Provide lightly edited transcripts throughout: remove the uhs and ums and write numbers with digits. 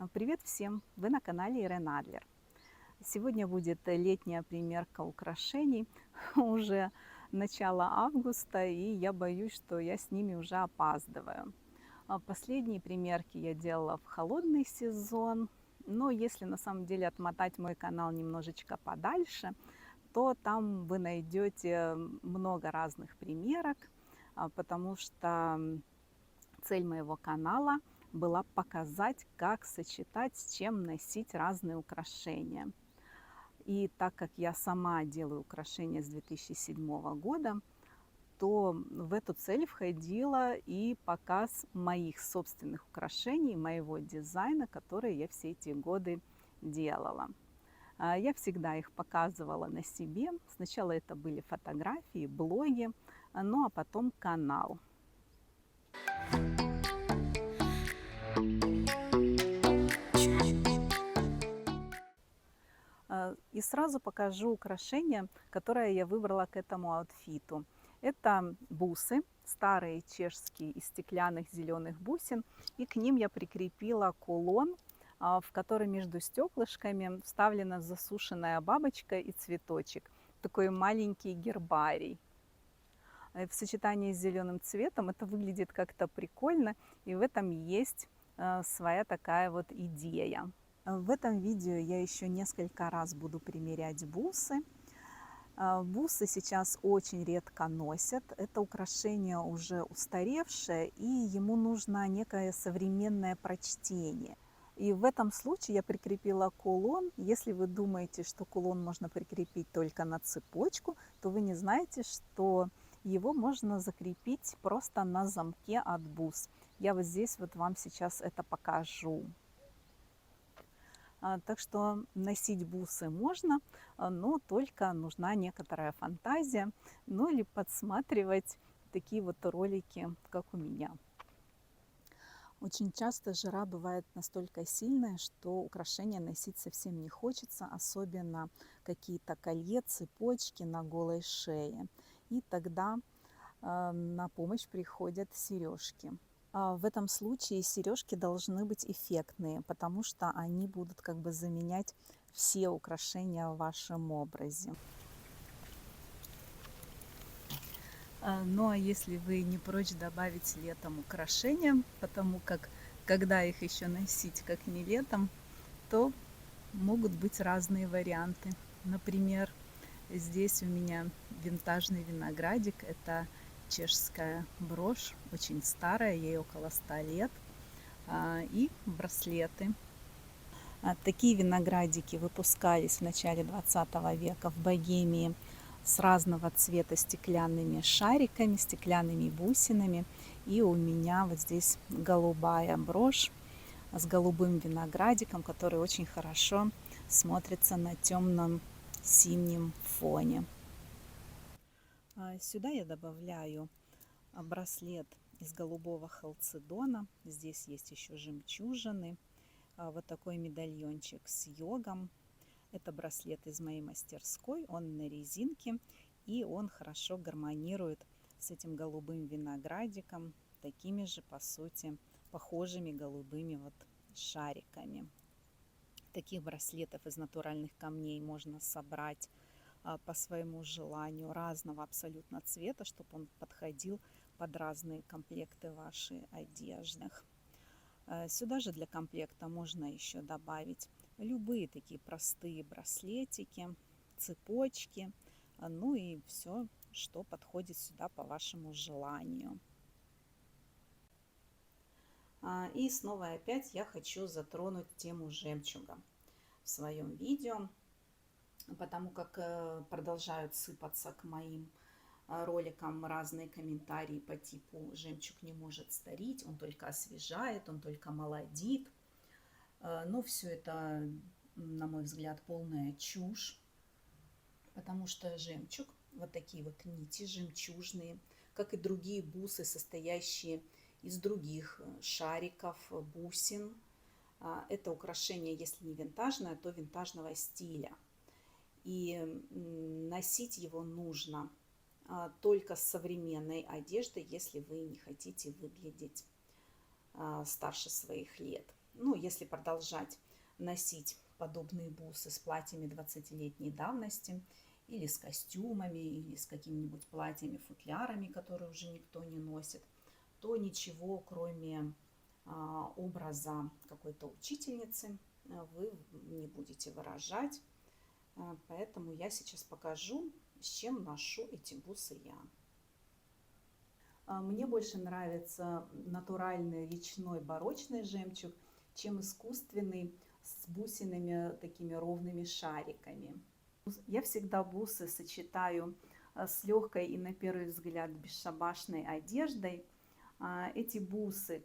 Привет всем! Вы на канале Ирен Адлер. Сегодня будет летняя примерка украшений. Уже начало августа, и я боюсь, что я с ними уже опаздываю. Последние примерки я делала в холодный сезон, но если на самом деле отмотать мой канал немножечко подальше, то там вы найдете много разных примерок, потому что цель моего канала была показать, как сочетать, с чем носить разные украшения. И так как я сама делаю украшения с 2007 года, то в эту цель входила и показ моих собственных украшений, моего дизайна, которые я все эти годы делала. Я всегда их показывала на себе. Сначала это были фотографии, блоги, ну а потом канал. И сразу покажу украшение, которое я выбрала к этому аутфиту. Это бусы, старые чешские из стеклянных зеленых бусин. И к ним я прикрепила кулон, в который между стеклышками вставлена засушенная бабочка и цветочек. Такой маленький гербарий. В сочетании с зеленым цветом это выглядит как-то прикольно. И в этом есть своя такая вот идея. В этом видео я еще несколько раз буду примерять бусы. Бусы сейчас очень редко носят. Это украшение уже устаревшее, и ему нужно некое современное прочтение. И в этом случае я прикрепила кулон. Если вы думаете, что кулон можно прикрепить только на цепочку, то вы не знаете, что его можно закрепить просто на замке от бус. Я вот здесь вот вам сейчас это покажу. Так что носить бусы можно, но только нужна некоторая фантазия, ну или подсматривать такие вот ролики, как у меня. Очень часто жара бывает настолько сильная, что украшения носить совсем не хочется, особенно какие-то колье, цепочки на голой шее. И тогда на помощь приходят сережки. В этом случае сережки должны быть эффектные, потому что они будут как бы заменять все украшения в вашем образе. Ну а если вы не прочь добавить летом украшения, потому как когда их еще носить, как не летом, то могут быть разные варианты. Например, здесь у меня винтажный виноградик. Это чешская брошь, очень старая, ей около 100 лет. И браслеты. Такие виноградики выпускались в начале 20 века в Богемии с разного цвета стеклянными шариками, стеклянными бусинами. И у меня вот здесь голубая брошь с голубым виноградиком, который очень хорошо смотрится на темном синем фоне. Сюда я добавляю браслет из голубого халцедона. Здесь есть еще жемчужины. Вот такой медальончик с йогом. Это браслет из моей мастерской. Он на резинке. И он хорошо гармонирует с этим голубым виноградиком. Такими же, по сути, похожими голубыми вот шариками. Таких браслетов из натуральных камней можно собрать по своему желанию, разного абсолютно цвета, чтобы он подходил под разные комплекты вашей одежды. Сюда же для комплекта можно еще добавить любые такие простые браслетики, цепочки, ну и все, что подходит сюда по вашему желанию. И снова опять я хочу затронуть тему жемчуга в своем видео, потому как продолжают сыпаться к моим роликам разные комментарии по типу «жемчуг не может стареть, он только освежает, он только молодит». Но все это, на мой взгляд, полная чушь, потому что жемчуг, вот такие вот нити жемчужные, как и другие бусы, состоящие из других шариков, бусин, это украшение, если не винтажное, то винтажного стиля. И носить его нужно только с современной одеждой, если вы не хотите выглядеть старше своих лет. ну, если продолжать носить подобные бусы с платьями 20-летней давности, или с костюмами, или с какими-нибудь платьями-футлярами, которые уже никто не носит, то ничего, кроме образа какой-то учительницы, вы не будете выражать. Поэтому я сейчас покажу, с чем ношу эти бусы я. Мне больше нравится натуральный речной барочный жемчуг, чем искусственный с бусинами такими ровными шариками. Я всегда бусы сочетаю с легкой и на первый взгляд бесшабашной одеждой. Эти бусы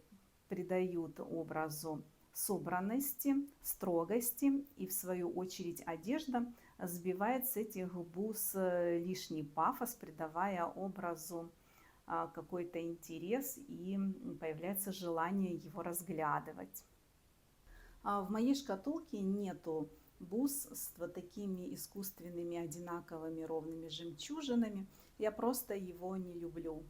придают образу собранности, строгости, и в свою очередь одежда сбивает с этих бус лишний пафос, придавая образу какой-то интерес, и появляется желание его разглядывать. В моей шкатулке нету бус с вот такими искусственными одинаковыми ровными жемчужинами. Я просто его не люблю.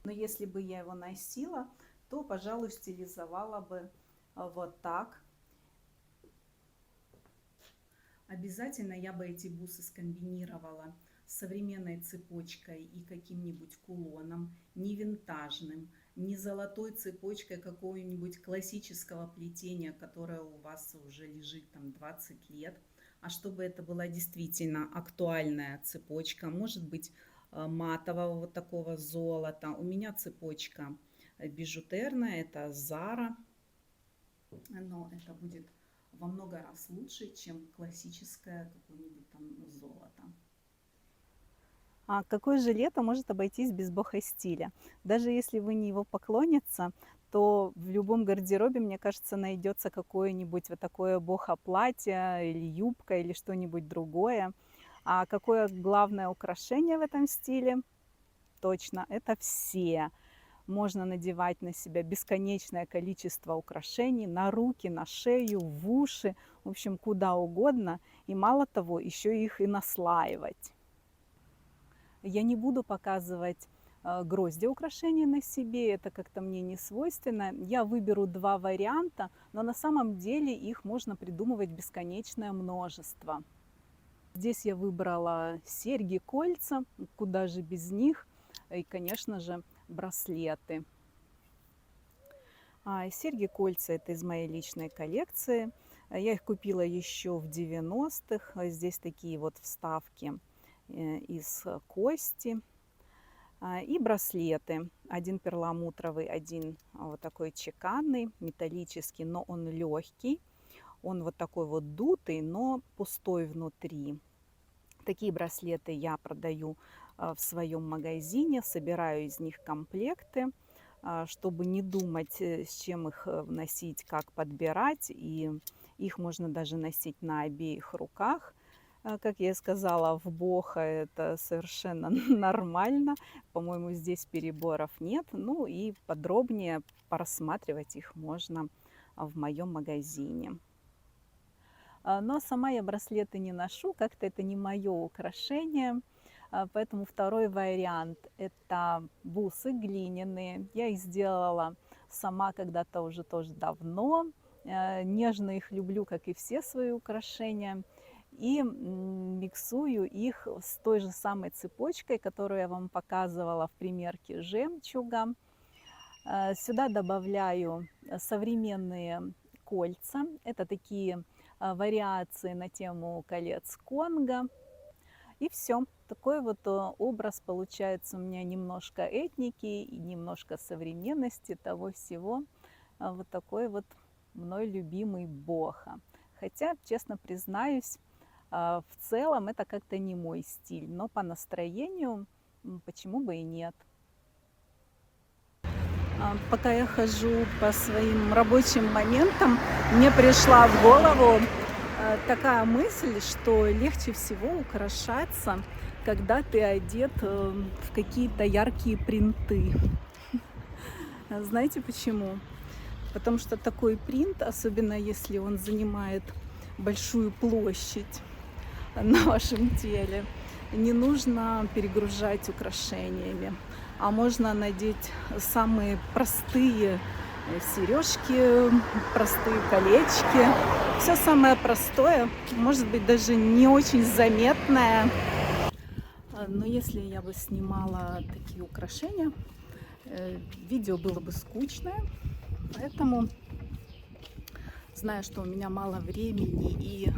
Но если бы я его носила, то, пожалуй, стилизовала бы вот так. Обязательно я бы эти бусы скомбинировала с современной цепочкой и каким-нибудь кулоном, не винтажным, не золотой цепочкой какого-нибудь классического плетения, которое у вас уже лежит там 20 лет, а чтобы это была действительно актуальная цепочка, может быть матового вот такого золота. У меня цепочка бижутерная, это Zara, но это будет во много раз лучше, чем классическое какое-нибудь там золото. А какое же лето может обойтись без бохо стиля? Даже если вы не его поклонница, то в любом гардеробе, мне кажется, найдется какое-нибудь вот такое бохо платье или юбка или что-нибудь другое. А какое главное украшение в этом стиле? Точно, это все. Можно надевать на себя бесконечное количество украшений на руки, на шею, в уши, в общем, куда угодно. И мало того, еще их и наслаивать. Я не буду показывать гроздья украшений на себе, это как-то мне не свойственно. Я выберу два варианта, но на самом деле их можно придумывать бесконечное множество. Здесь я выбрала серьги, кольца, куда же без них, и, конечно же, браслеты. Серьги, кольца — это из моей личной коллекции. Я их купила еще в 90-х. Здесь такие вот вставки из кости. И браслеты. Один перламутровый, один вот такой чеканный, металлический, но он легкий. Он вот такой вот дутый, но пустой внутри. Такие браслеты я продаю в своем магазине, собираю из них комплекты, чтобы не думать, с чем их носить, как подбирать. И их можно даже носить на обеих руках. Как я и сказала, в бохо это совершенно нормально. По-моему, здесь переборов нет. Ну и подробнее порассматривать их можно в моем магазине. Но сама я браслеты не ношу, как-то это не мое украшение. Поэтому второй вариант – это бусы глиняные. Я их сделала сама когда-то уже тоже давно. Нежно их люблю, как и все свои украшения. И миксую их с той же самой цепочкой, которую я вам показывала в примерке жемчуга. Сюда добавляю современные кольца. Это такие вариации на тему колец Конго. И все. Такой вот образ получается у меня, немножко этники и немножко современности, того всего. Вот такой вот мной любимый бохо. Хотя, честно признаюсь, в целом это как-то не мой стиль, но по настроению почему бы и нет. Пока я хожу по своим рабочим моментам, мне пришла в голову такая мысль, что легче всего украшаться, когда ты одет в какие-то яркие принты. Знаете почему? Потому что такой принт, особенно если он занимает большую площадь на вашем теле, не нужно перегружать украшениями, а можно надеть самые простые сережки, простые колечки. Все самое простое, может быть, даже не очень заметное. Но если я бы снимала такие украшения, видео было бы скучное. Поэтому, зная, что у меня мало времени и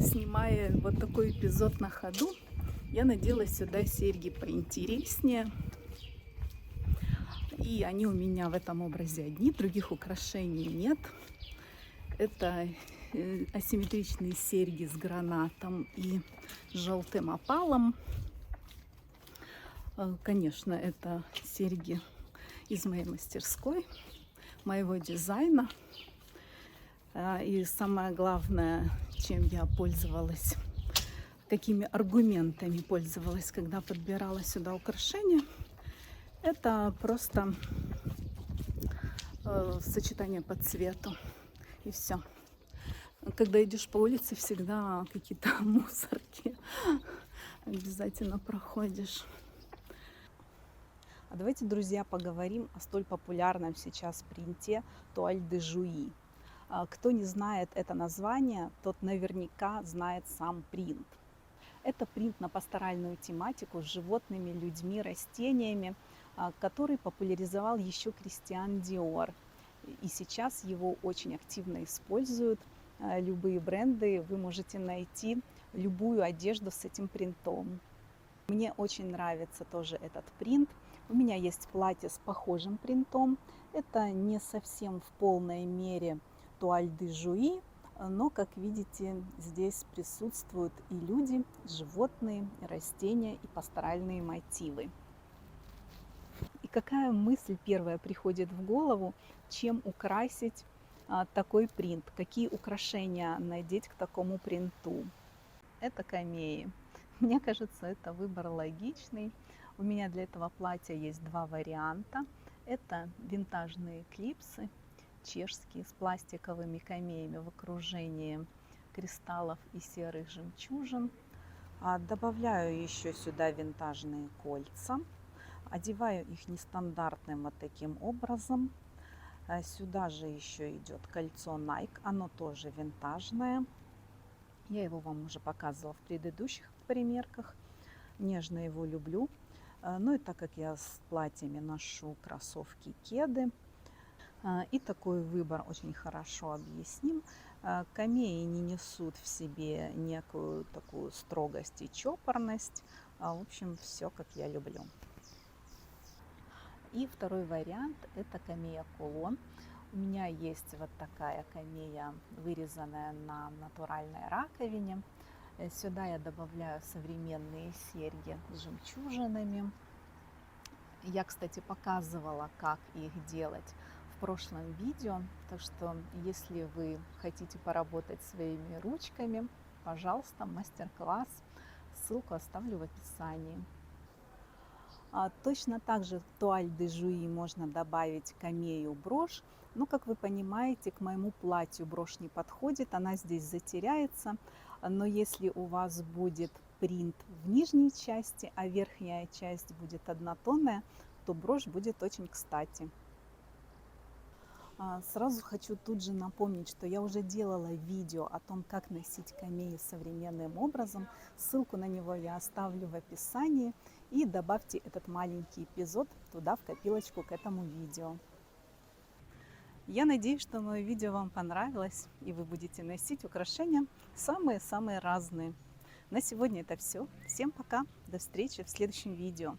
снимая вот такой эпизод на ходу, я надела сюда серьги поинтереснее. И они у меня в этом образе одни, других украшений нет. Это асимметричные серьги с гранатом и желтым опалом. Конечно, это серьги из моей мастерской, моего дизайна. И самое главное, чем я пользовалась, какими аргументами пользовалась, когда подбирала сюда украшения, это просто сочетание по цвету и все. Когда идешь по улице, всегда какие-то мусорки обязательно проходишь. А давайте, друзья, поговорим о столь популярном сейчас принте туаль де жуи. Кто не знает это название, тот наверняка знает сам принт. Это принт на пасторальную тематику с животными, людьми, растениями, который популяризовал еще Кристиан Диор. И сейчас его очень активно используют любые бренды. Вы можете найти любую одежду с этим принтом. Мне очень нравится тоже этот принт. У меня есть платье с похожим принтом. Это не совсем в полной мере туаль де жуи, но, как видите, здесь присутствуют и люди, и животные, и растения, и пасторальные мотивы. И какая мысль первая приходит в голову, чем украсить такой принт? Какие украшения надеть к такому принту? Это камеи. Мне кажется, это выбор логичный. У меня для этого платья есть два варианта. Это винтажные клипсы чешские с пластиковыми камеями в окружении кристаллов и серых жемчужин. Добавляю еще сюда винтажные кольца. Одеваю их нестандартным вот таким образом. Сюда же еще идет кольцо Nike, оно тоже винтажное. Я его вам уже показывала в предыдущих примерках. Нежно его люблю. Ну и так как я с платьями ношу кроссовки, кеды, и такой выбор очень хорошо объясним. Камеи не несут в себе некую такую строгость и чопорность. В общем, все как я люблю. И второй вариант – это камея кулон. У меня есть вот такая камея, вырезанная на натуральной раковине. Сюда я добавляю современные серьги с жемчужинами. Я, кстати, показывала, как их делать в прошлом видео, так что если вы хотите поработать своими ручками, пожалуйста, мастер-класс, ссылку оставлю в описании. Точно так же в туаль де жуи можно добавить камею брошь, но, как вы понимаете, к моему платью брошь не подходит, она здесь затеряется, но если у вас будет принт в нижней части, а верхняя часть будет однотонная, то брошь будет очень кстати. Сразу хочу тут же напомнить, что я уже делала видео о том, как носить камеи современным образом. Ссылку на него я оставлю в описании. И добавьте этот маленький эпизод туда, в копилочку к этому видео. Я надеюсь, что мое видео вам понравилось, и вы будете носить украшения самые-самые разные. На сегодня это все. Всем пока. До встречи в следующем видео.